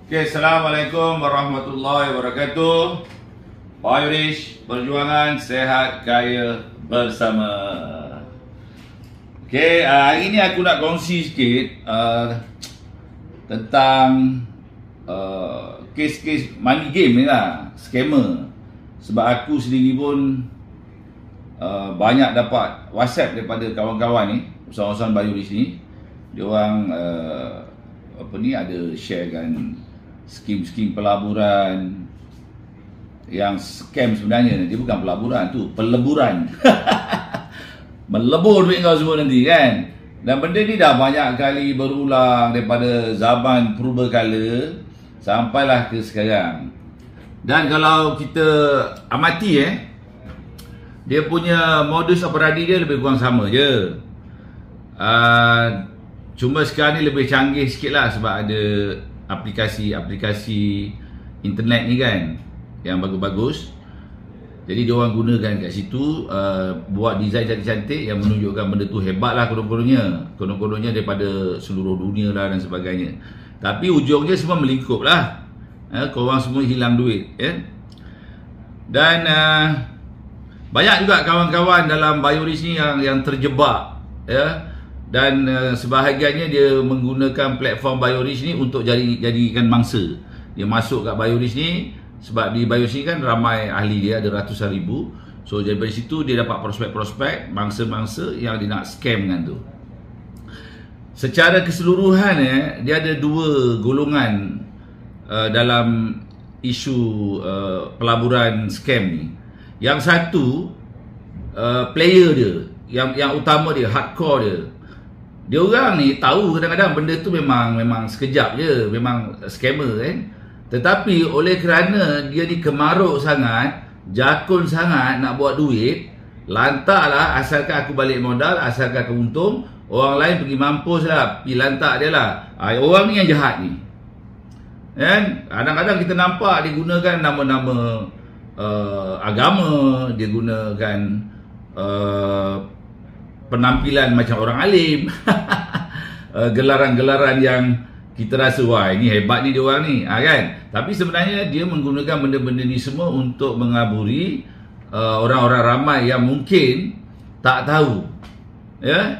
Okay, Assalamualaikum warahmatullahi wabarakatuh. Pak Yurish, perjuangan sehat kaya bersama. Okay, hari ni aku nak kongsi sikit tentang kes-kes money game ni lah, scammer. Sebab aku sendiri pun banyak dapat WhatsApp daripada kawan-kawan ni, usahawan Pak Yurish ni. Dia orang ada sharekan skim-skim pelaburan yang scam sebenarnya. Dia bukan pelaburan tu, peleburan. Melebur duit kau semua nanti kan. Dan benda ni dah banyak kali berulang daripada zaman purbakala sampailah ke sekarang. Dan kalau kita amati dia punya modus operandi dia lebih kurang sama je. Cuma sekarang ni lebih canggih sikit lah sebab ada aplikasi-aplikasi internet ni kan yang bagus-bagus. Jadi dia orang gunakan kat situ buat design cantik-cantik yang menunjukkan benda tu hebat lah konon-kononnya daripada seluruh dunia lah dan sebagainya. Tapi ujungnya semua melingkup lah, korang semua hilang duit dan banyak juga kawan-kawan dalam Pak Yurish ni yang terjebak dan sebahagiannya dia menggunakan platform Pak Yurish ni untuk jadikan mangsa. Dia masuk kat Pak Yurish ni sebab di Pak Yurish ni kan ramai ahli dia, ada ratusan ribu. So dari situ dia dapat prospek-prospek mangsa-mangsa yang dia nak scam dengan tu. Secara keseluruhan dia ada dua golongan dalam isu pelaburan scam ni. Yang satu player dia, yang utama dia, hardcore dia. Dia orang ni tahu kadang-kadang benda tu memang sekejap je, memang scammer kan. Tetapi oleh kerana dia ni kemaruk sangat, jakun sangat nak buat duit, lantaklah asalkan aku balik modal, asalkan aku untung, orang lain pergi mampus lah, pergi lantak dia lah. Orang ni yang jahat ni kan. Kadang-kadang kita nampak dia gunakan nama-nama agama, dia gunakan penampilan macam orang alim. Gelaran-gelaran yang kita rasa wah ini hebat ni dia orang ni kan. Tapi sebenarnya dia menggunakan benda-benda ni semua untuk mengaburi orang-orang ramai yang mungkin tak tahu.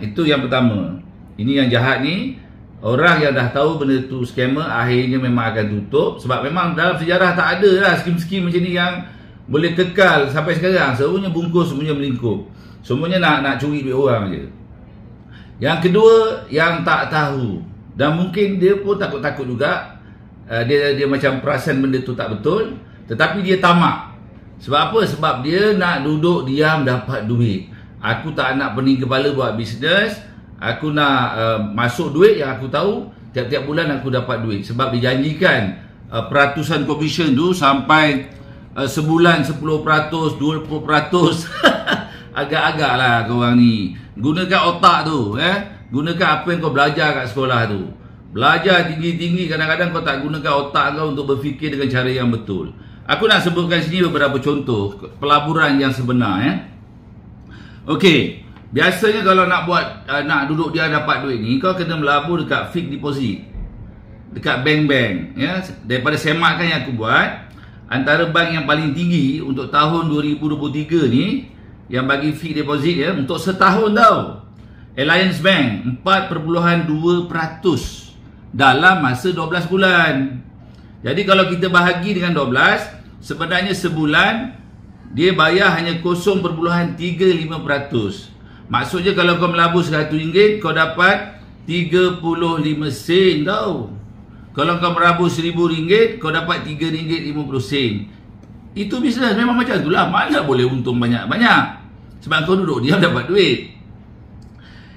Itu yang pertama. Ini yang jahat ni, orang yang dah tahu benda tu scammer akhirnya memang akan tutup. Sebab memang dalam sejarah tak ada lah skim-skim macam ni yang boleh kekal sampai sekarang. Semuanya bungkus, semuanya melingkup. Semuanya nak curi duit orang je. Yang kedua, yang tak tahu. Dan mungkin dia pun takut-takut juga. Dia macam perasan benda tu tak betul. Tetapi dia tamak. Sebab apa? Sebab dia nak duduk diam dapat duit. Aku tak nak pening kepala buat bisnes. Aku nak masuk duit yang aku tahu. Tiap-tiap bulan aku dapat duit. Sebab dijanjikan peratusan komisen tu sampai sebulan 10%, 20%. Agak-agak lah korang ni. Gunakan otak tu gunakan apa yang kau belajar kat sekolah tu. Belajar tinggi-tinggi, kadang-kadang kau tak gunakan otak kau untuk berfikir dengan cara yang betul. Aku nak sebutkan sini beberapa contoh pelaburan yang sebenar Okey, biasanya kalau nak buat nak duduk dia dapat duit ni, kau kena melabur dekat fixed deposit, dekat bank-bank Daripada semakan yang aku buat, antara bank yang paling tinggi untuk tahun 2023 ni yang bagi fixed deposit untuk setahun tau, Alliance Bank 4.2% dalam masa 12 bulan. Jadi kalau kita bahagi dengan 12, sebenarnya sebulan dia bayar hanya 0.35%. Maksudnya kalau kau melabur RM100, kau dapat 35 sen tau. Kalau kau melabur RM1,000, kau dapat RM3.50. Itu bisnes memang macam itulah. Mana boleh untung banyak-banyak. Sebab kau duduk diam dapat duit.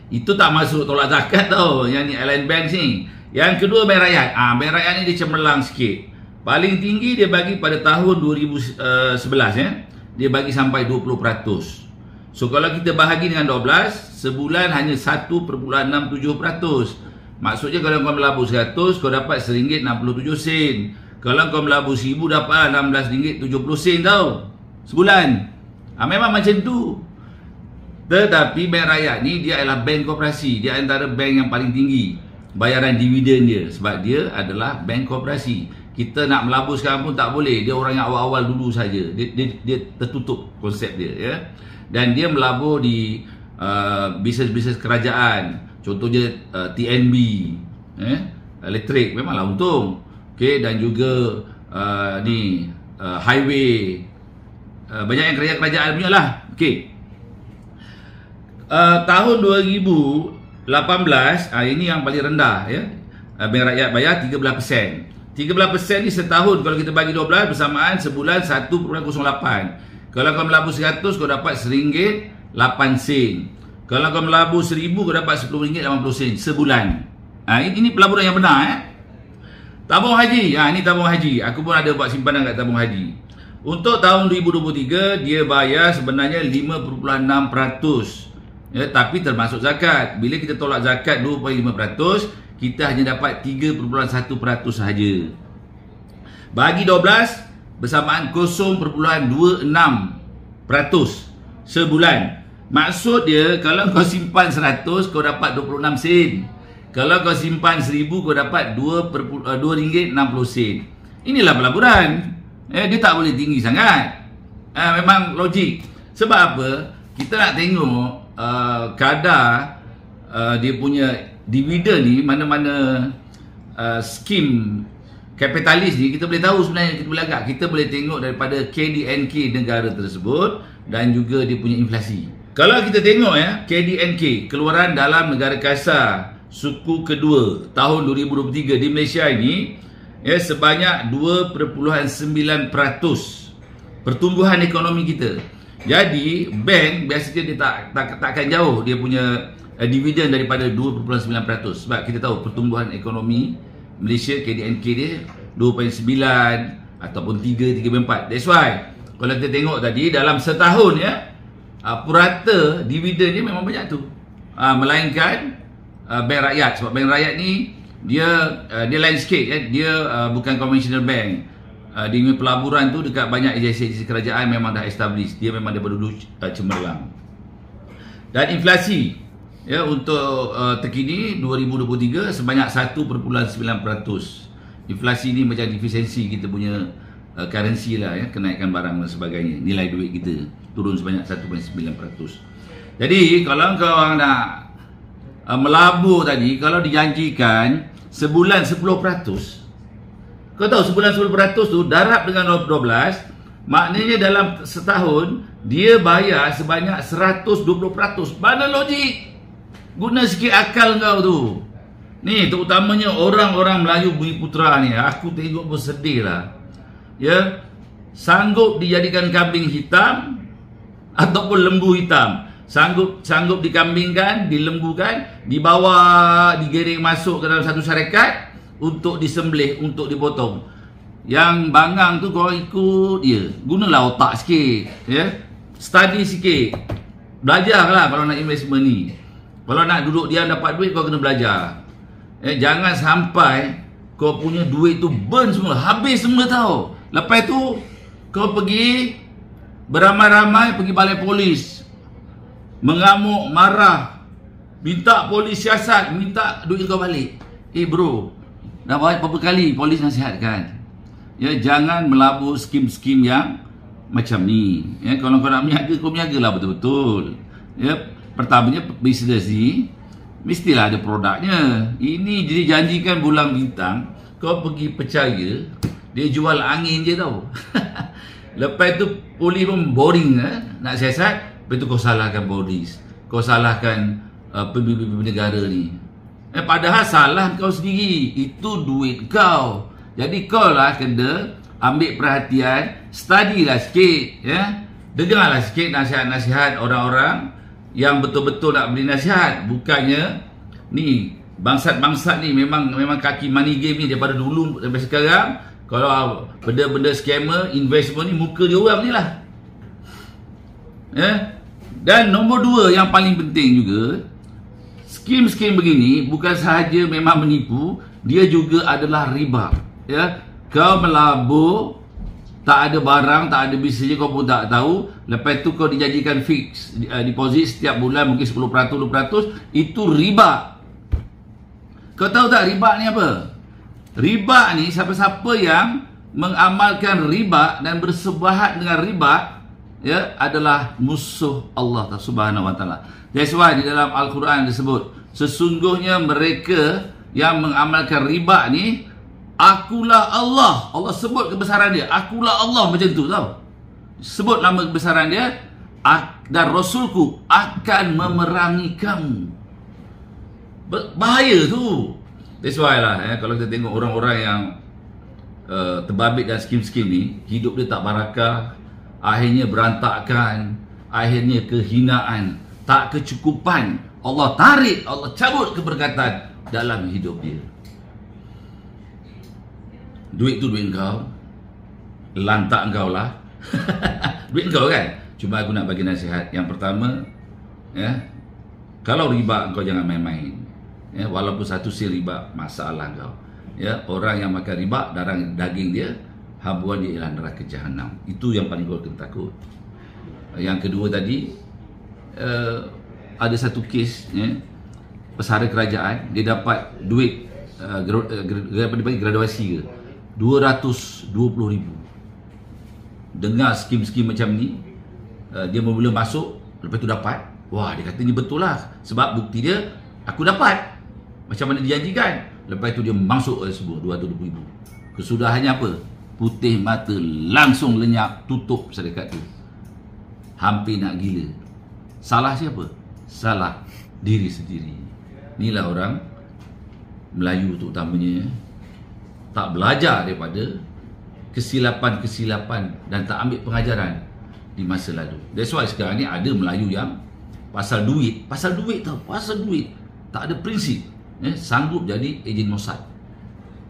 Itu tak masuk tolak zakat tau, yang ni Alliance Bank ni. Yang kedua, Bank Rakyat. Bank Rakyat ni dia cemerlang sikit. Paling tinggi dia bagi pada tahun 2011 dia bagi sampai 20%. So kalau kita bahagi dengan 12, sebulan hanya 1.67%. Maksudnya kalau kau melabur 100, kau dapat RM1.67. Kalau kau melabur 1000, dapat RM16.70 tau sebulan. Memang macam tu. Tetapi Bank Rakyat ni dia adalah bank koperasi. Dia antara bank yang paling tinggi. bayaran dividen dia, sebab dia adalah bank koperasi. Kita nak melabur sekarang pun tak boleh, dia orang yang awal-awal dulu saja, dia tertutup konsep dia, ya. Dan dia melabur di bisnes-bisnes kerajaan, contohnya TNB, elektrik memanglah untung, okey, dan juga highway, banyak yang kerajaan punya lah, okey. Tahun 2018, ini yang paling rendah, ya. Bank Rakyat bayar 13%. 13% ni setahun, kalau kita bagi 12 bersamaan sebulan 1.08. Kalau kau melabur 100, kau dapat RM1.08. Kalau kau melabur 1,000, kau dapat RM10.80 sebulan. Ini pelaburan yang benar, Tabung haji, ini tabung haji. Aku pun ada buat simpanan kat tabung haji. Untuk tahun 2023, dia bayar sebenarnya 5.6%. Ya, tapi termasuk zakat. Bila kita tolak zakat 2.5%, kita hanya dapat 3.1% sahaja. Bagi 12, bersamaan 0.26% sebulan. Maksud dia, kalau kau simpan 100, kau dapat 26 sen. Kalau kau simpan 1,000, kau dapat RM2.60. Inilah pelaburan. Dia tak boleh tinggi sangat. Memang logik. Sebab apa? Kita nak tengok kadar dia punya dividen ni, mana-mana skim kapitalis ni, kita boleh tahu sebenarnya, kita boleh agak. Kita boleh tengok daripada KDNK negara tersebut dan juga dia punya inflasi. Kalau kita tengok, KDNK, keluaran dalam negara kasar suku kedua tahun 2023 di Malaysia ini, sebanyak 2.9% pertumbuhan ekonomi kita. Jadi bank biasanya dia takkan jauh dia punya dividen daripada 2.9%, sebab kita tahu pertumbuhan ekonomi Malaysia KDNK dia 2.9 ataupun 3.4. That's why kalau kita tengok tadi dalam setahun, purata dividen dia memang banyak tu. Melainkan bank rakyat, sebab bank rakyat ni dia lain sikit, dia bukan conventional bank. Di pelaburan tu dekat banyak agensi kerajaan memang dah establish, dia memang daripada dulu cemerlang. Dan inflasi untuk terkini 2023 sebanyak 1.9%. Inflasi ni macam defisiensi kita punya currency lah, kenaikan barang dan sebagainya. Nilai duit kita turun sebanyak 1.9%. Jadi kalau kau nak melabur tadi, kalau dijanjikan sebulan 10%, kau tahu sebulan 10% tu darab dengan 12, maknanya dalam setahun dia bayar sebanyak 120%. Mana logik? Guna sikit akal kau tu. Ni terutamanya orang-orang Melayu Bumi Putra ni, aku tengok pun sedih lah. Sanggup dijadikan kambing hitam ataupun lembu hitam. Sanggup dikambingkan, dilembukan, dibawa, digiring masuk ke dalam satu syarikat untuk disembelih, untuk dipotong. Yang bangang tu kau ikut dia. Gunalah otak sikit, study sikit. Belajarlah kalau nak investment ni. Kalau nak duduk diam dapat duit, kau kena belajar. Jangan sampai kau punya duit tu burn semua, habis semua tau. Lepas tu kau pergi beramai-ramai pergi balai polis, mengamuk, marah, minta polis siasat, minta duit kau balik. Bro, dah berapa kali polis nasihatkan, jangan melabur skim-skim yang macam ni. Kalau kau nak berniaga, kau berniagalah betul-betul. Pertamanya bisnes ni mestilah ada produknya. Ini dijanjikan bulan bintang, kau pergi percaya dia jual angin je tau. Lepas tu polis pun boring, nak siasat. Lepas tu kau salahkan polis, kau salahkan pemimpin negara ni. Padahal salah kau sendiri, itu duit kau. Jadi kau lah kena ambil perhatian, study lah sikit, dengarlah sikit nasihat-nasihat orang-orang yang betul-betul nak beri nasihat. Bukannya ni bangsat-bangsat ni memang kaki money game ni daripada dulu sampai sekarang. Kalau benda-benda scammer, investment ni muka dia orang ni lah. Dan nombor 2 yang paling penting juga, skim-skim begini bukan sahaja memang menipu, dia juga adalah riba. Kau melabur, tak ada barang, tak ada bisnes, kau pun tak tahu. Lepas tu kau dijanjikan fix deposit setiap bulan mungkin 10%, 20%, itu riba. Kau tahu tak riba ni apa? Riba ni, siapa-siapa yang mengamalkan riba dan bersebahat dengan riba, ya, adalah musuh Allah Subhanahu wa taala. That's why di dalam Al-Quran disebut, sesungguhnya mereka yang mengamalkan riba ni, akulah Allah. Allah sebut kebesaran dia. Akulah Allah, macam tu tau. Sebut nama kebesaran dia, dan Rasulku akan memerangi kamu. Bahaya tu. That's why lah, kalau kita tengok orang-orang yang terbabit dan skim-skim ni, hidup dia tak barakah, akhirnya berantakan, akhirnya kehinaan, tak kecukupan. Allah tarik, Allah cabut keberkatan dalam hidup dia. Duit tu duit kau, lantak kau lah. Duit kau kan. Cuma aku nak bagi nasihat. Yang pertama, ya, kalau riba kau jangan main-main. Ya, walaupun satu sen riba, masalah kau. Ya, orang yang makan riba, darah daging dia, habuan dia ialah neraka jahanam. Itu yang paling kau kena takut. Yang kedua tadi, ada satu kes, ya, pesara kerajaan, dia dapat duit graduasi ke 220,000. Dengar skim-skim macam ni, dia mula masuk, lepas tu dapat. Wah, dia kata ni betul lah, sebab bukti dia aku dapat macam mana dijanjikan. Lepas tu dia masuk semua 220,000. Kesudahannya apa? Putih mata, langsung lenyap, tutup sedekat tu. Hampir nak gila. Salah siapa? Salah diri sendiri. Inilah orang Melayu terutamanya, tak belajar daripada kesilapan-kesilapan dan tak ambil pengajaran di masa lalu. That's why sekarang ni ada Melayu yang pasal duit tau, pasal duit, tak ada prinsip, sanggup jadi ejen Mossad,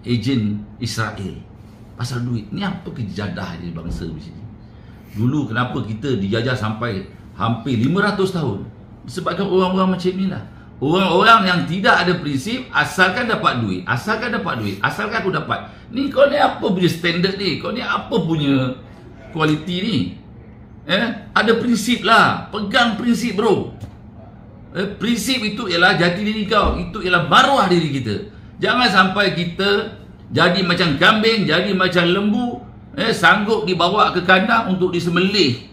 ejen Israel, pasal duit. Ni apa kejadah dia bangsa di sini. Dulu kenapa kita dijajah sampai hampir 500 tahun? Disebabkan orang-orang macam ni lah. Orang-orang yang tidak ada prinsip, asalkan dapat duit, asalkan aku dapat. Ni kau ni apa punya standard ni? Kau ni apa punya kualiti ni? Ada prinsip lah. Pegang prinsip, bro. Prinsip itu ialah jati diri kau. Itu ialah maruah diri kita. Jangan sampai kita jadi macam kambing, jadi macam lembu, sanggup dibawa ke kandang untuk disembelih.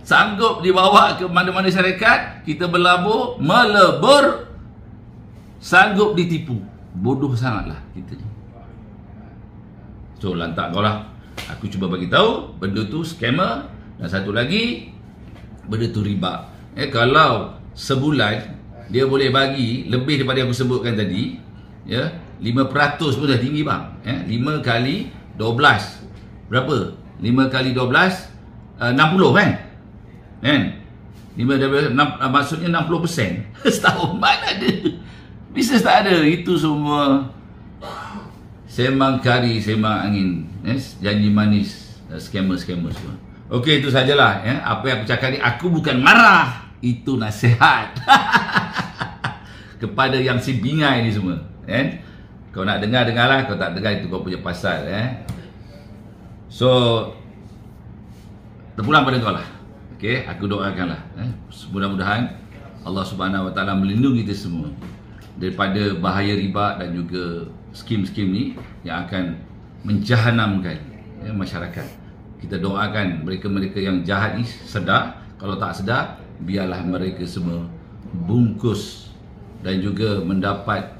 Sanggup dibawa ke mana-mana syarikat, kita berlabur, melebur, sanggup ditipu. Bodoh sangatlah kita ni. So, lantak kau lah. Aku cuba bagi tahu benda tu scammer, dan satu lagi benda tu riba. Kalau sebulan dia boleh bagi lebih daripada yang aku sebutkan tadi, ya, 5% pun dah tinggi bang. 5 kali 12 berapa? 5 kali 12 60 kan? 5 maksudnya 60%. Setahun mana ada? Bisnes tak ada. Itu semua semang kari, semang angin, janji manis, scammer semua. Okey, itu sajalah, apa yang aku cakap ni. Aku bukan marah, itu nasihat kepada yang si bingai ni semua. Kau nak dengar, dengarlah. Kau tak dengar, itu kau punya pasal. So, terpulang pada kau lah. Okey, aku doakanlah, mudah-mudahan Allah Subhanahu Wa Taala melindungi kita semua daripada bahaya riba dan juga skim-skim ni yang akan menjahanamkan masyarakat. Kita doakan mereka-mereka yang jahat ni sedar. Kalau tak sedar, biarlah mereka semua bungkus dan juga mendapat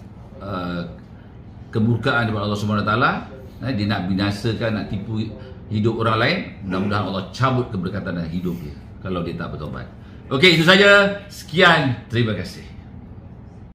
kemurkaan daripada Allah Subhanahu Wa Taala. Dia nak binasakan, nak tipu hidup orang lain. Mudah-mudahan Allah cabut keberkatan dalam hidup dia kalau dia tak bertobat. Okey, itu saja. Sekian, terima kasih.